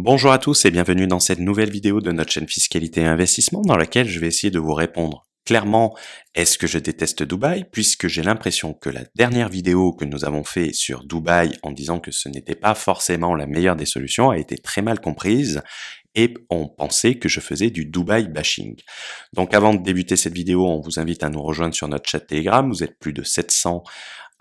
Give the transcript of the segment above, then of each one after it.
Bonjour à tous et bienvenue dans cette nouvelle vidéo de notre chaîne Fiscalité et Investissement dans laquelle je vais essayer de vous répondre clairement est-ce que je déteste Dubaï, puisque j'ai l'impression que la dernière vidéo que nous avons fait sur Dubaï en disant que ce n'était pas forcément la meilleure des solutions a été très mal comprise et on pensait que je faisais du Dubaï bashing. Donc avant de débuter cette vidéo, on vous invite à nous rejoindre sur notre chat Telegram, vous êtes plus de 700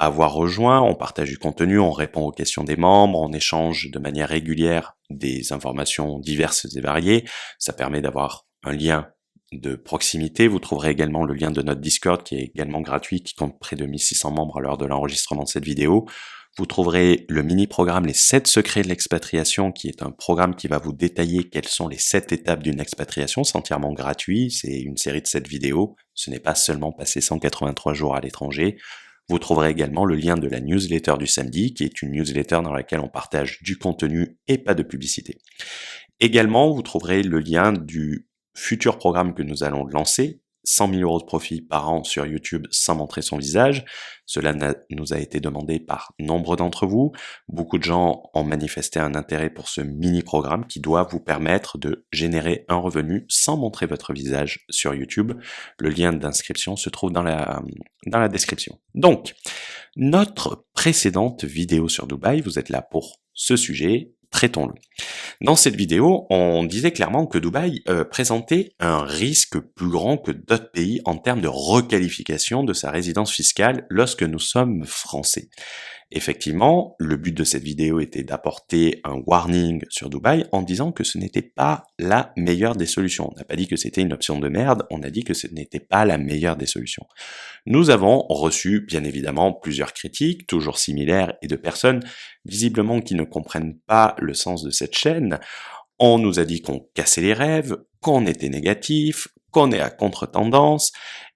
à avoir rejoint, on partage du contenu, on répond aux questions des membres, on échange de manière régulière des informations diverses et variées, ça permet d'avoir un lien de proximité. Vous trouverez également le lien de notre Discord qui est également gratuit, qui compte près de 1600 membres à l'heure de l'enregistrement de cette vidéo. Vous trouverez le mini-programme Les 7 secrets de l'expatriation, qui est un programme qui va vous détailler quelles sont les 7 étapes d'une expatriation. C'est entièrement gratuit, c'est une série de 7 vidéos, ce n'est pas seulement passer 183 jours à l'étranger. Vous trouverez également le lien de la newsletter du samedi, qui est une newsletter dans laquelle on partage du contenu et pas de publicité. Également, vous trouverez le lien du futur programme que nous allons lancer, 100 000 € de profit par an sur YouTube sans montrer son visage. Cela nous a été demandé par nombre d'entre vous. Beaucoup de gens ont manifesté un intérêt pour ce mini-programme qui doit vous permettre de générer un revenu sans montrer votre visage sur YouTube. Le lien d'inscription se trouve dans la description. Donc, notre précédente vidéo sur Dubaï, vous êtes là pour ce sujet, traitons-le. Dans cette vidéo, on disait clairement que Dubaï présentait un risque plus grand que d'autres pays en termes de requalification de sa résidence fiscale lorsque nous sommes français. Effectivement, le but de cette vidéo était d'apporter un warning sur Dubaï en disant que ce n'était pas la meilleure des solutions. On n'a pas dit que c'était une option de merde, on a dit que ce n'était pas la meilleure des solutions. Nous avons reçu, bien évidemment, plusieurs critiques, toujours similaires, et de personnes visiblement qui ne comprennent pas le sens de cette chaîne. On nous a dit qu'on cassait les rêves, qu'on était négatif, qu'on est à contre-tendance,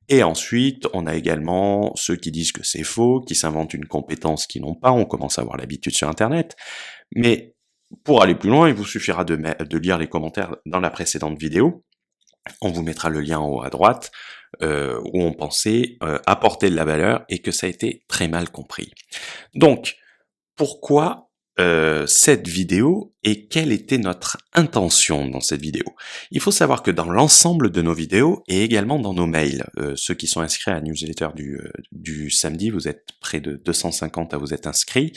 et ensuite, on a également ceux qui disent que c'est faux, qui s'inventent une compétence qu'ils n'ont pas, on commence à avoir l'habitude sur Internet. Mais pour aller plus loin, il vous suffira de lire les commentaires dans la précédente vidéo. On vous mettra le lien en haut à droite, où on pensait apporter de la valeur et que ça a été très mal compris. Donc, pourquoi cette vidéo et quelle était notre intention dans cette vidéo? Il faut savoir que dans l'ensemble de nos vidéos et également dans nos mails, ceux qui sont inscrits à la newsletter du samedi, vous êtes près de 250 à vous être inscrits,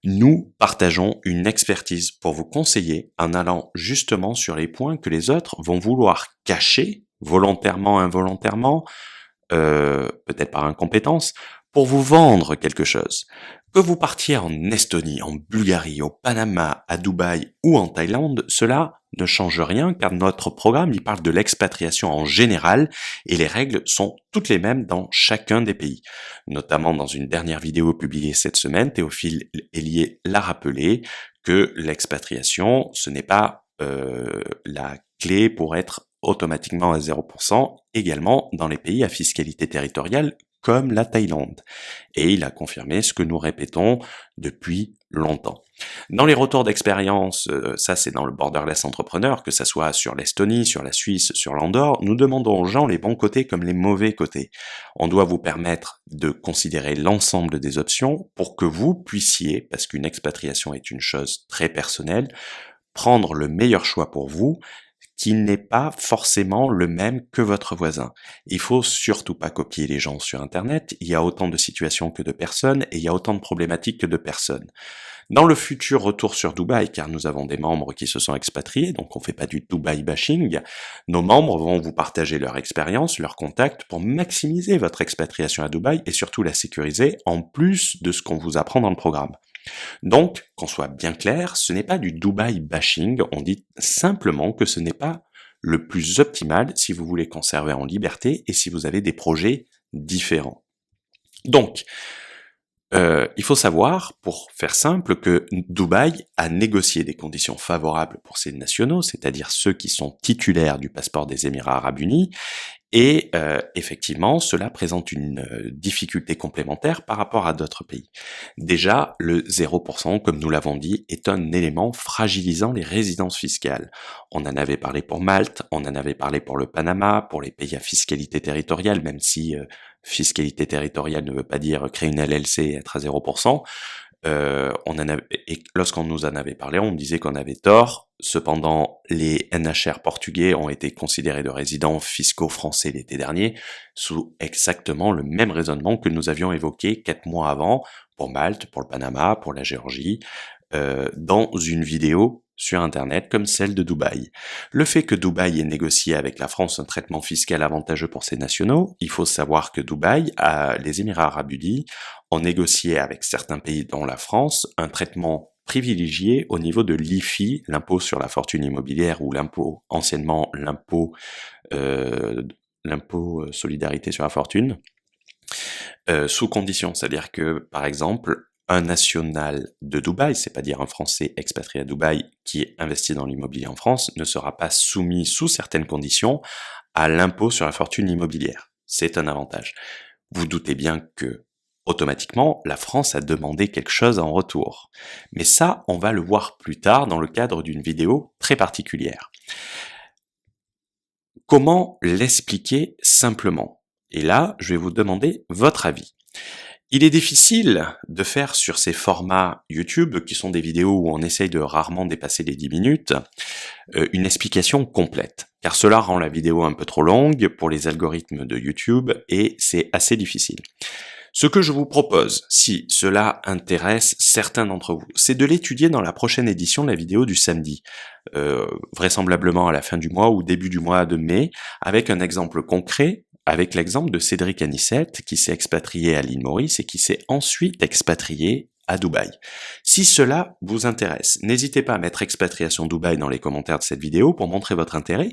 nous partageons une expertise pour vous conseiller en allant justement sur les points que les autres vont vouloir cacher, volontairement, involontairement, peut-être par incompétence, pour vous vendre quelque chose. Que vous partiez en Estonie, en Bulgarie, au Panama, à Dubaï ou en Thaïlande, cela ne change rien car notre programme il parle de l'expatriation en général et les règles sont toutes les mêmes dans chacun des pays. Notamment dans une dernière vidéo publiée cette semaine, Théophile Hélier l'a rappelé que l'expatriation, ce n'est pas la clé pour être automatiquement à 0%, également dans les pays à fiscalité territoriale comme la Thaïlande. Et il a confirmé ce que nous répétons depuis longtemps. Dans les retours d'expérience, ça c'est dans le Borderless Entrepreneur, que ça soit sur l'Estonie, sur la Suisse, sur l'Andorre, nous demandons aux gens les bons côtés comme les mauvais côtés. On doit vous permettre de considérer l'ensemble des options pour que vous puissiez, parce qu'une expatriation est une chose très personnelle, prendre le meilleur choix pour vous, qui n'est pas forcément le même que votre voisin. Il faut surtout pas copier les gens sur Internet, il y a autant de situations que de personnes, et il y a autant de problématiques que de personnes. Dans le futur retour sur Dubaï, car nous avons des membres qui se sont expatriés, donc on fait pas du Dubaï bashing, nos membres vont vous partager leur expérience, leurs contacts, pour maximiser votre expatriation à Dubaï, et surtout la sécuriser, en plus de ce qu'on vous apprend dans le programme. Donc, qu'on soit bien clair, ce n'est pas du Dubaï bashing, on dit simplement que ce n'est pas le plus optimal si vous voulez conserver en liberté et si vous avez des projets différents. Donc, il faut savoir, pour faire simple, que Dubaï a négocié des conditions favorables pour ses nationaux, c'est-à-dire ceux qui sont titulaires du passeport des Émirats Arabes Unis, et effectivement, cela présente une difficulté complémentaire par rapport à d'autres pays. Déjà, le 0%, comme nous l'avons dit, est un élément fragilisant les résidences fiscales. On en avait parlé pour Malte, on en avait parlé pour le Panama, pour les pays à fiscalité territoriale, même si fiscalité territoriale ne veut pas dire créer une LLC et être à 0%. Et lorsqu'on nous en avait parlé, on disait qu'on avait tort. Cependant, les NHR portugais ont été considérés de résidents fiscaux français l'été dernier, sous exactement le même raisonnement que nous avions évoqué 4 mois avant, pour Malte, pour le Panama, pour la Géorgie, dans une vidéo sur Internet comme celle de Dubaï. Le fait que Dubaï ait négocié avec la France un traitement fiscal avantageux pour ses nationaux, il faut savoir que Dubaï, les Émirats Arabes Unis, ont négocié avec certains pays dont la France un traitement privilégié au niveau de l'IFI, l'impôt sur la fortune immobilière ou anciennement l'impôt solidarité sur la fortune, sous condition, c'est-à-dire que par exemple un national de Dubaï, c'est pas dire un Français expatrié à Dubaï qui est investi dans l'immobilier en France, ne sera pas soumis sous certaines conditions à l'impôt sur la fortune immobilière. C'est un avantage. Vous doutez bien que automatiquement, la France a demandé quelque chose en retour. Mais ça, on va le voir plus tard dans le cadre d'une vidéo très particulière. Comment l'expliquer simplement? Et là, je vais vous demander votre avis. Il est difficile de faire sur ces formats YouTube, qui sont des vidéos où on essaye de rarement dépasser les 10 minutes, une explication complète, car cela rend la vidéo un peu trop longue pour les algorithmes de YouTube et c'est assez difficile. Ce que je vous propose, si cela intéresse certains d'entre vous, c'est de l'étudier dans la prochaine édition de la vidéo du samedi, vraisemblablement à la fin du mois ou début du mois de mai, avec un exemple concret, avec l'exemple de Cédric Anissette, qui s'est expatrié à l'île Maurice et qui s'est ensuite expatrié à Dubaï. Si cela vous intéresse, n'hésitez pas à mettre expatriation Dubaï dans les commentaires de cette vidéo pour montrer votre intérêt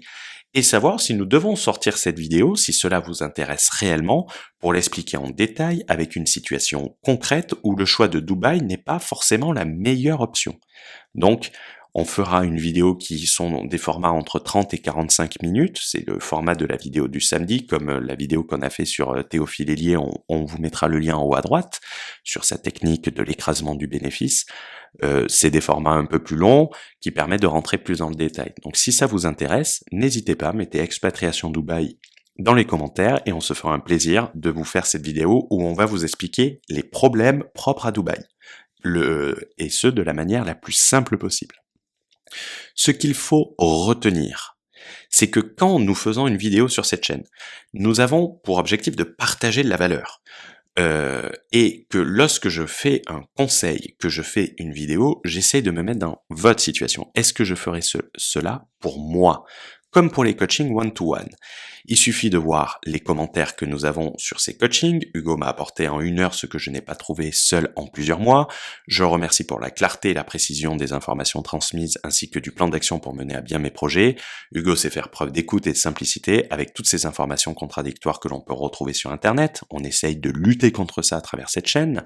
et savoir si nous devons sortir cette vidéo, si cela vous intéresse réellement, pour l'expliquer en détail avec une situation concrète où le choix de Dubaï n'est pas forcément la meilleure option. Donc, on fera une vidéo qui sont des formats entre 30 et 45 minutes, c'est le format de la vidéo du samedi, comme la vidéo qu'on a fait sur Théophile Hélier, on vous mettra le lien en haut à droite, sur sa technique de l'écrasement du bénéfice. C'est des formats un peu plus longs, qui permettent de rentrer plus dans le détail. Donc si ça vous intéresse, n'hésitez pas, mettez expatriation Dubaï dans les commentaires, et on se fera un plaisir de vous faire cette vidéo où on va vous expliquer les problèmes propres à Dubaï, et ce de la manière la plus simple possible. Ce qu'il faut retenir, c'est que quand nous faisons une vidéo sur cette chaîne, nous avons pour objectif de partager de la valeur. Et que lorsque je fais un conseil, que je fais une vidéo, j'essaie de me mettre dans votre situation. Est-ce que je ferai cela pour moi ? Comme pour les coachings one-to-one. Il suffit de voir les commentaires que nous avons sur ces coachings. Hugo m'a apporté en 1 heure ce que je n'ai pas trouvé seul en plusieurs mois. Je remercie pour la clarté et la précision des informations transmises ainsi que du plan d'action pour mener à bien mes projets. Hugo sait faire preuve d'écoute et de simplicité avec toutes ces informations contradictoires que l'on peut retrouver sur Internet. On essaye de lutter contre ça à travers cette chaîne.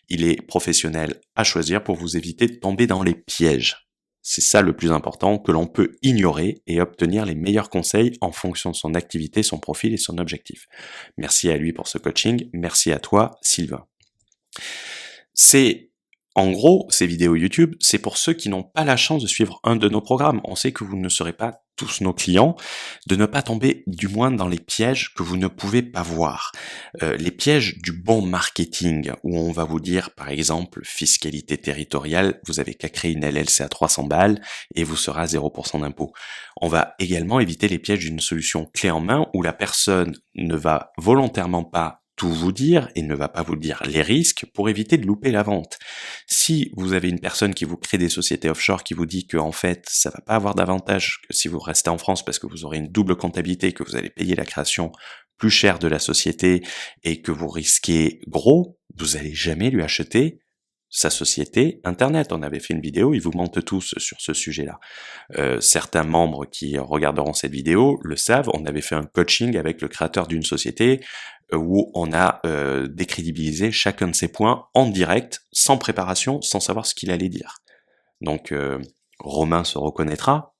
Il est professionnel à choisir pour vous éviter de tomber dans les pièges. C'est ça le plus important, que l'on peut ignorer et obtenir les meilleurs conseils en fonction de son activité, son profil et son objectif. Merci à lui pour ce coaching, merci à toi Sylvain. En gros, ces vidéos YouTube, c'est pour ceux qui n'ont pas la chance de suivre un de nos programmes. On sait que vous ne serez pas tous nos clients, de ne pas tomber du moins dans les pièges que vous ne pouvez pas voir. Les pièges du bon marketing, où on va vous dire, par exemple, fiscalité territoriale, vous avez qu'à créer une LLC à 300 balles et vous serez à 0% d'impôt. On va également éviter les pièges d'une solution clé en main où la personne ne va volontairement pas tout vous dire et ne va pas vous dire les risques pour éviter de louper la vente. Si vous avez une personne qui vous crée des sociétés offshore qui vous dit que en fait ça va pas avoir d'avantage que si vous restez en France parce que vous aurez une double comptabilité, que vous allez payer la création plus chère de la société et que vous risquez gros, vous allez jamais lui acheter sa société Internet. On avait fait une vidéo, ils vous mentent tous sur ce sujet-là. Certains membres qui regarderont cette vidéo le savent, on avait fait un coaching avec le créateur d'une société où on a décrédibilisé chacun de ses points en direct, sans préparation, sans savoir ce qu'il allait dire. Donc Romain se reconnaîtra,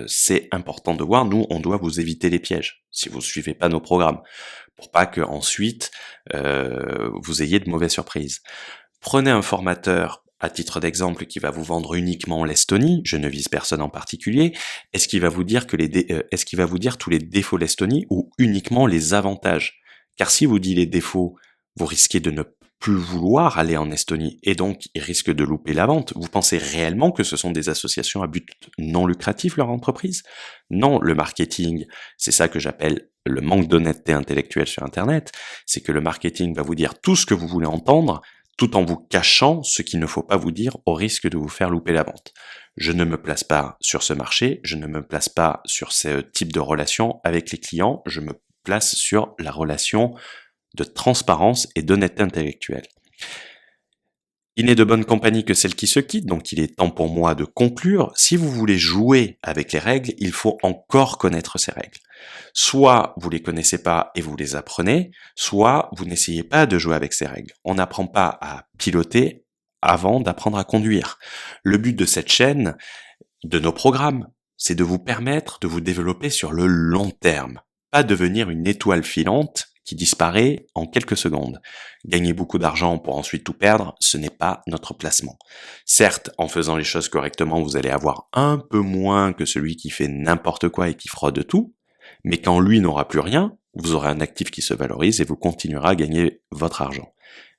c'est important de voir, nous on doit vous éviter les pièges, si vous suivez pas nos programmes, pour pas que ensuite vous ayez de mauvaises surprises. Prenez un formateur, à titre d'exemple, qui va vous vendre uniquement l'Estonie, je ne vise personne en particulier, est-ce qu'il va vous dire est-ce qu'il va vous dire tous les défauts de l'Estonie ou uniquement les avantages? Car si vous dit les défauts, vous risquez de ne plus vouloir aller en Estonie et donc ils risquent de louper la vente. Vous pensez réellement que ce sont des associations à but non lucratif, leur entreprise? Non, le marketing, c'est ça que j'appelle le manque d'honnêteté intellectuelle sur Internet, c'est que le marketing va vous dire tout ce que vous voulez entendre, tout en vous cachant ce qu'il ne faut pas vous dire au risque de vous faire louper la vente. Je ne me place pas sur ce marché, je ne me place pas sur ce type de relation avec les clients, je me place sur la relation de transparence et d'honnêteté intellectuelle. Il n'est de bonne compagnie que celle qui se quitte, donc il est temps pour moi de conclure. Si vous voulez jouer avec les règles, il faut encore connaître ces règles. Soit vous les connaissez pas et vous les apprenez, soit vous n'essayez pas de jouer avec ces règles. On n'apprend pas à piloter avant d'apprendre à conduire. Le but de cette chaîne, de nos programmes, c'est de vous permettre de vous développer sur le long terme, pas devenir une étoile filante qui disparaît en quelques secondes. Gagner beaucoup d'argent pour ensuite tout perdre, ce n'est pas notre placement. Certes, en faisant les choses correctement, vous allez avoir un peu moins que celui qui fait n'importe quoi et qui fraude tout, mais quand lui n'aura plus rien, vous aurez un actif qui se valorise et vous continuerez à gagner votre argent.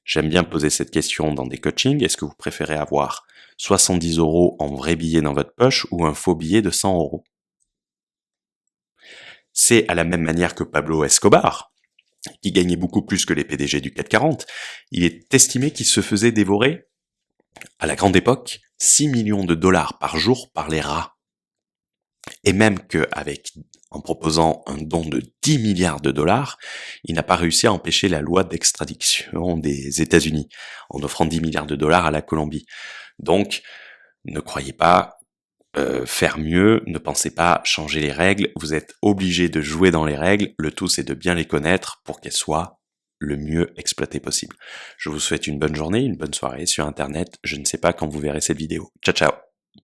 J'aime bien poser cette question dans des coachings. Est-ce que vous préférez avoir 70 € en vrai billet dans votre poche ou un faux billet de 100 €? C'est à la même manière que Pablo Escobar, qui gagnait beaucoup plus que les PDG du CAC 40. Il est estimé qu'il se faisait dévorer, à la grande époque, 6 millions de dollars par jour par les rats. Et même en proposant un don de 10 milliards de dollars, il n'a pas réussi à empêcher la loi d'extradition des États-Unis, en offrant 10 milliards de dollars à la Colombie. Donc, ne croyez pas faire mieux, ne pensez pas changer les règles, vous êtes obligé de jouer dans les règles, le tout c'est de bien les connaître pour qu'elles soient le mieux exploitées possible. Je vous souhaite une bonne journée, une bonne soirée sur Internet, je ne sais pas quand vous verrez cette vidéo. Ciao ciao.